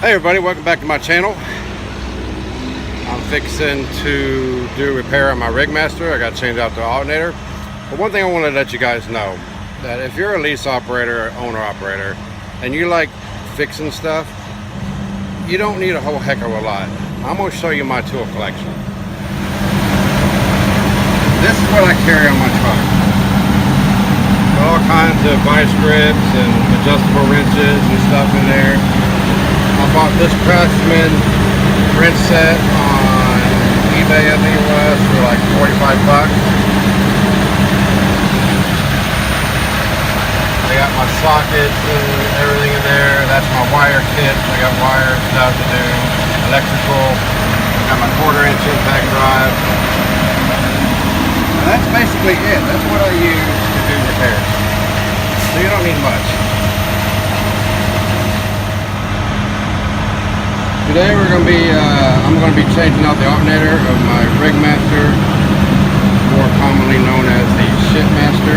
Hey everybody, welcome back to my channel. I'm fixing to do a repair on my Rigmaster. I got to change out the alternator. But one thing I want to let you guys know, that if you're a lease operator or owner operator and you like fixing stuff, you don't need a whole heck of a lot. I'm going to show you my tool collection. This is what I carry on my truck. All kinds of vice grips and adjustable wrenches and stuff in there. I bought this Craftsman wrench set on eBay, I think it was, for like 45 bucks. I got my sockets and everything in there. That's my wire kit. I got wire stuff to do, electrical. I got my 1/4-inch impact drive. And that's basically it. That's what I use to do repairs. So you don't need much. Today we're going to be, I'm going to be changing out the alternator of my Rigmaster, more commonly known as the Shitmaster.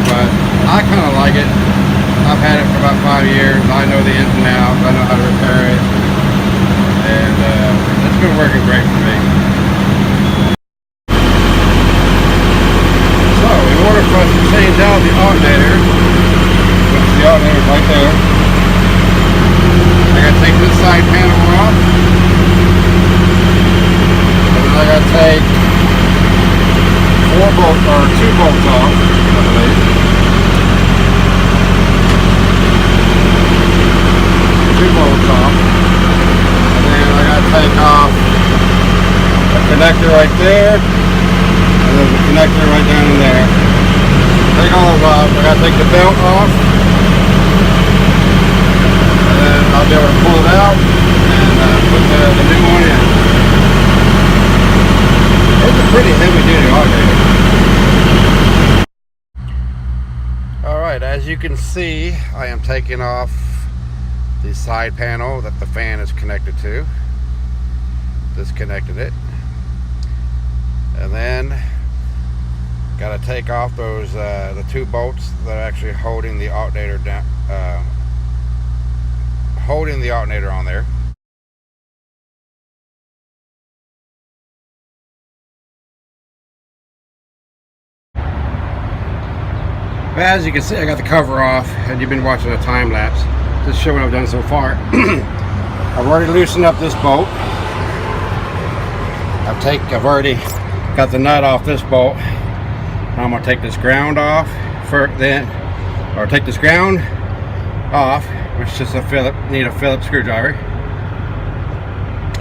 But I kind of like it. I've had it for about 5 years. I know the ins and outs. I know how to repair it. And it's been working great for me. So in order for us to change out the alternator, which the alternator is right there, I gotta take this side panel off, and then I gotta take 2 bolts off, I believe. 2 bolts off, and then I gotta take off a connector right there, and there's a connector right down in there. Take all those off. I gotta take the belt off. I'll be able to pull it out and put the new one in. It's a pretty heavy duty alternator. Alright, as you can see, I am taking off the side panel that the fan is connected to. Disconnected it. And then got to take off those the 2 bolts that are actually holding the alternator down. Holding the alternator on there. As you can see, I got the cover off, and you've been watching a time lapse. Just show what I've done so far. I've already loosened up this bolt. I've already got the nut off this bolt. Now I'm gonna take this ground off take this ground off, which is just need a Phillips screwdriver.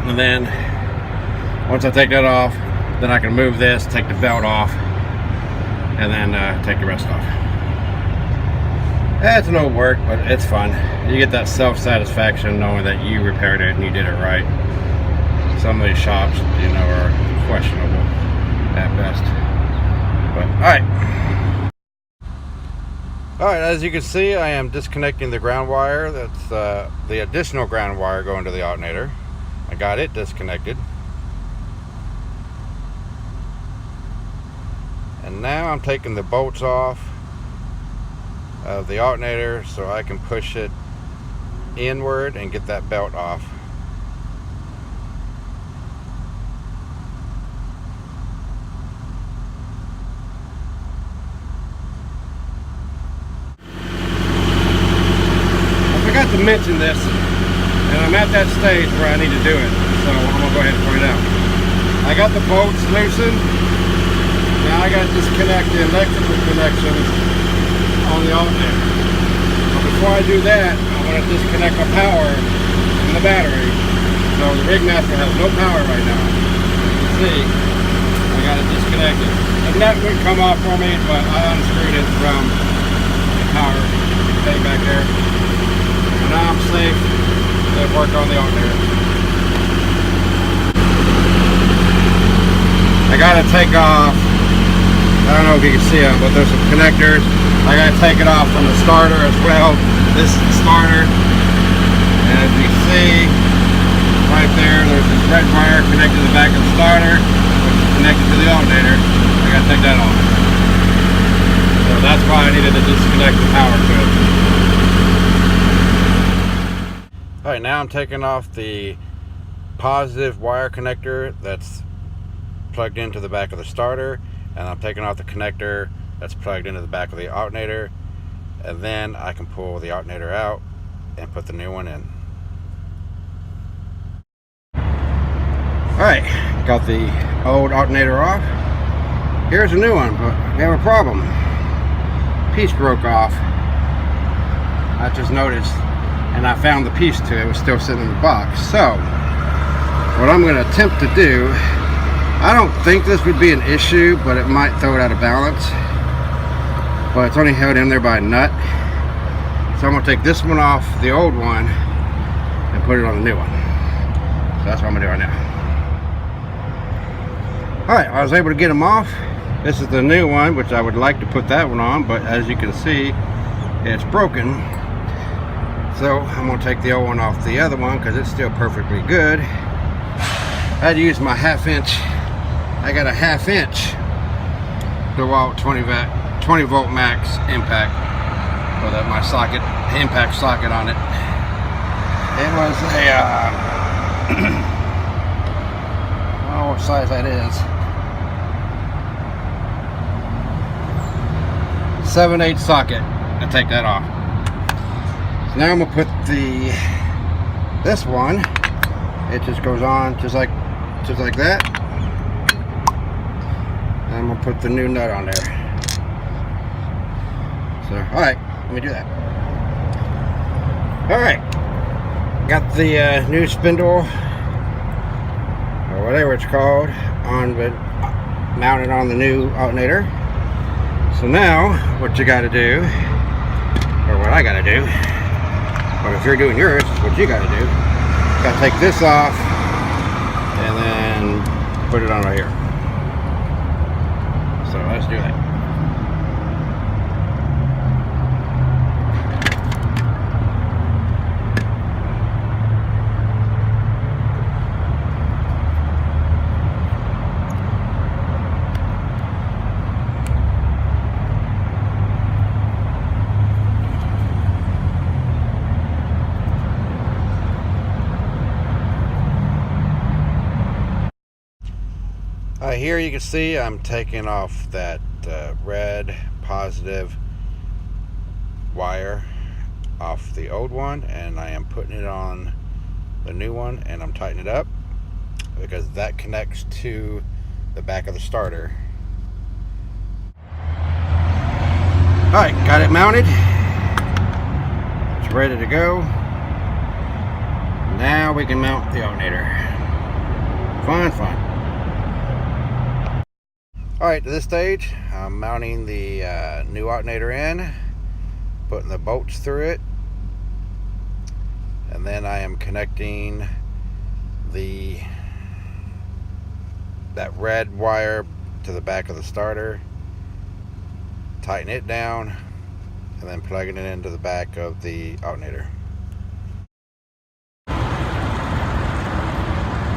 And then once I take that off, then I can move this, take the belt off, and then take the rest off. It's no work, but it's fun. You get that self-satisfaction knowing that you repaired it and you did it right. Some of these shops, you know, are questionable at best. But Alright, as you can see, I am disconnecting the ground wire. That's the additional ground wire going to the alternator. I got it disconnected. And now I'm taking the bolts off of the alternator so I can push it inward and get that belt off. To mention this, and I'm at that stage where I need to do it, so I'm gonna go ahead and point it out. I got the bolts loosened. Now I got to disconnect the electrical connections on the alternator. But before I do that, I want to disconnect my power from the battery. So the Rigmaster has no power right now. You can see I got it disconnected. The nut wouldn't come off for me, but I unscrewed it from the power thing back there. Now I'm safe to work on the alternator. I gotta take off, I don't know if you can see them, but there's some connectors. I gotta take it off from the starter as well. This is the starter. And as you see, right there, there's this red wire connected to the back of the starter, which is connected to the alternator. I gotta take that off. So that's why I needed to disconnect the power to it. Alright, now I'm taking off the positive wire connector that's plugged into the back of the starter, and I'm taking off the connector that's plugged into the back of the alternator, and then I can pull the alternator out and put the new one in. Alright, got the old alternator off. Here's a new one, but we have a problem. Piece broke off. I just noticed, and I found the piece to it. It was still sitting in the box. So what I'm going to attempt to do, I don't think this would be an issue, but it might throw it out of balance. But it's only held in there by a nut. So I'm going to take this one off the old one and put it on the new one. So that's what I'm going to do right now. Alright, I was able to get them off. This is the new one, which I would like to put that one on, but as you can see, it's broken. So I'm going to take the old one off the other one because it's still perfectly good. I had to use my 1/2 inch. I got a 1/2 inch DeWalt 20 volt max impact with my socket, impact socket on it. It was a I don't know what size that is. 7/8 socket. I take that off. So now I'm gonna put this one. It just goes on just like that. And I'm gonna put the new nut on there. So, all right, let me do that. All right, got the new spindle or whatever it's called mounted on the new alternator. So now what you got to do, or what I got to do, but if you're doing yours, what you got to do, got to take this off and then put it on right here. So let's do that. Here you can see I'm taking off that red positive wire off the old one, and I am putting it on the new one, and I'm tightening it up because that connects to the back of the starter. Alright, got it mounted. It's ready to go. Now we can mount the alternator. Fun. Alright, to this stage, I'm mounting the new alternator in, putting the bolts through it, and then I am connecting that red wire to the back of the starter, tighten it down, and then plugging it into the back of the alternator.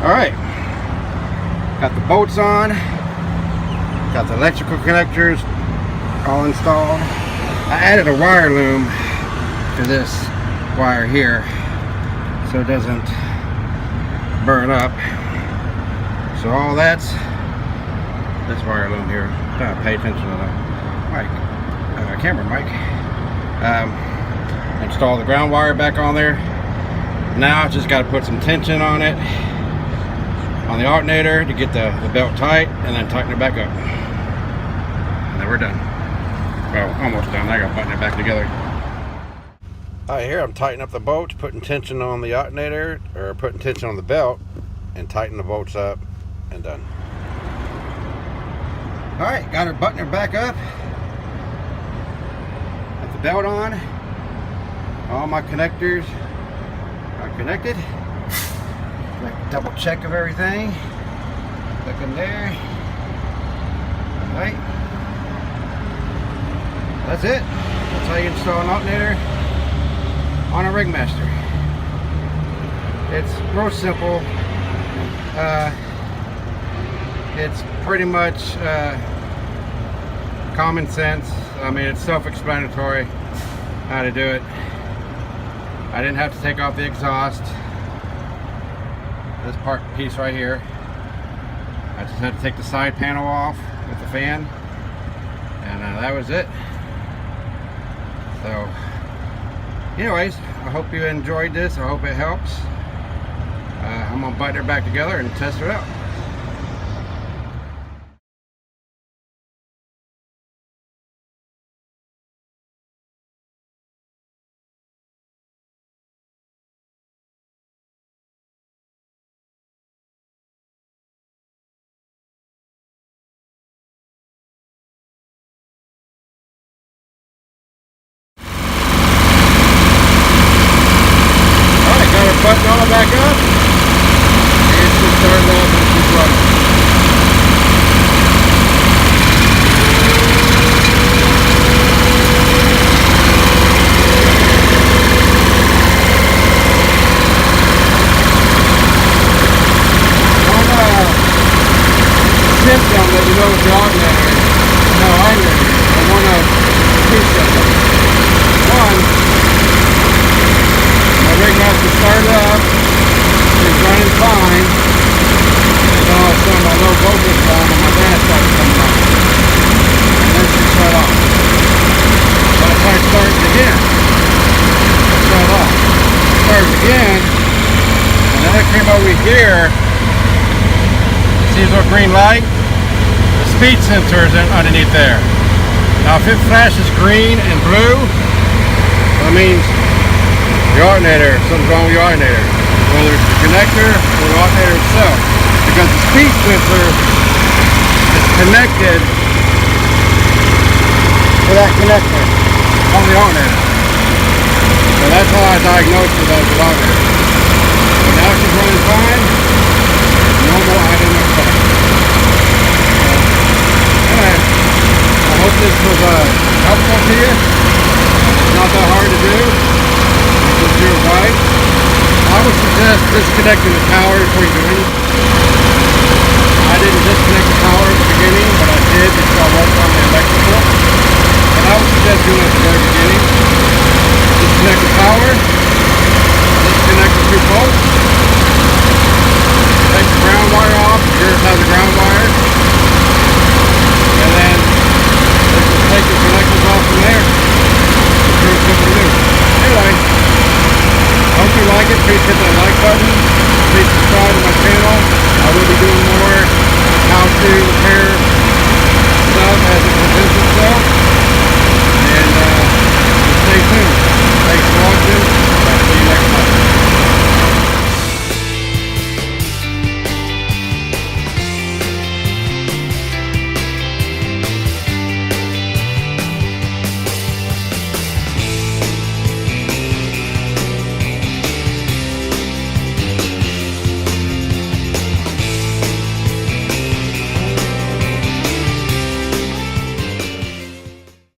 Alright, got the bolts on. Got the electrical connectors all installed. I added a wire loom to this wire here so it doesn't burn up. So all that's this wire loom here. Pay attention to the camera mic. Install the ground wire back on there. Now I just got to put some tension on it, on the alternator, to get the belt tight, and then tighten it back up. And then we're done. Well, almost done. I got to button it back together. Alright, here I'm tightening up the bolts, putting tension on the alternator, or putting tension on the belt, and tighten the bolts up, and done. Alright, got her buttoning her back up. Got the belt on. All my connectors are connected. Double check of everything. Look in there. Alright. That's it. That's how you install an alternator on a Rigmaster. It's real simple. It's pretty much common sense. I mean, it's self-explanatory how to do it. I didn't have to take off the exhaust. This piece right here. I just had to take the side panel off with the fan, and that was it. So anyways, I hope you enjoyed this. I hope it helps. I'm gonna bite her back together and test her out. Button all back up, and she's starting off and she's running. One symptom that you know with the alternator, I want two symptoms. One, Rigmaster started up, she's running fine, and then all of a sudden my low voltage on and my gas started coming on. And then she shut off. So I tried starting again. It shut off. Started again, and then I came over here. See this little green light? The speed sensor is underneath there. Now if it flashes green and blue, that means the alternator, something's wrong with the alternator, whether it's the connector or the alternator itself, because the speed sensor is connected to that connector on the alternator. So that's how I diagnosed it as an alternator. So now she's running fine, normal item effect. Anyway, I hope this was helpful to you. It's not that hard to do. Your wife, I would suggest disconnecting the power before you do anything.